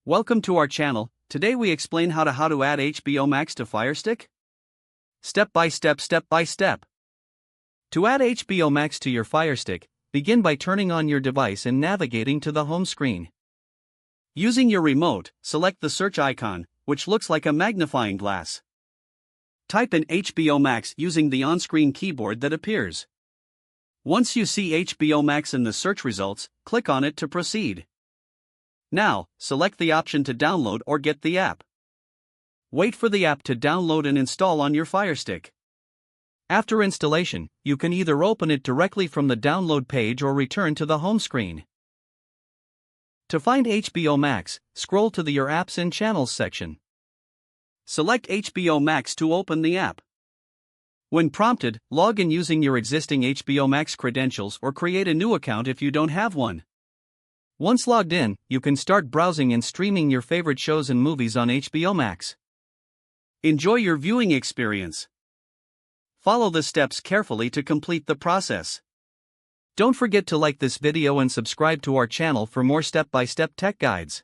Welcome to our channel. Today we explain how to add HBO Max to Firestick. Step by step. To add HBO Max to your Firestick, begin by turning on your device and navigating to the home screen. Using your remote, select the search icon, which looks like a magnifying glass. Type in HBO Max using the on-screen keyboard that appears. Once you see HBO Max in the search results, click on it to proceed. Now, select the option to download or get the app. Wait for the app to download and install on your Firestick. After installation, you can either open it directly from the download page or return to the home screen. To find HBO Max, scroll to Your Apps and Channels section. Select HBO Max to open the app. When prompted, log in using your existing HBO Max credentials or create a new account if you don't have one. Once logged in, you can start browsing and streaming your favorite shows and movies on HBO Max. Enjoy your viewing experience. Follow the steps carefully to complete the process. Don't forget to like this video and subscribe to our channel for more step-by-step tech guides.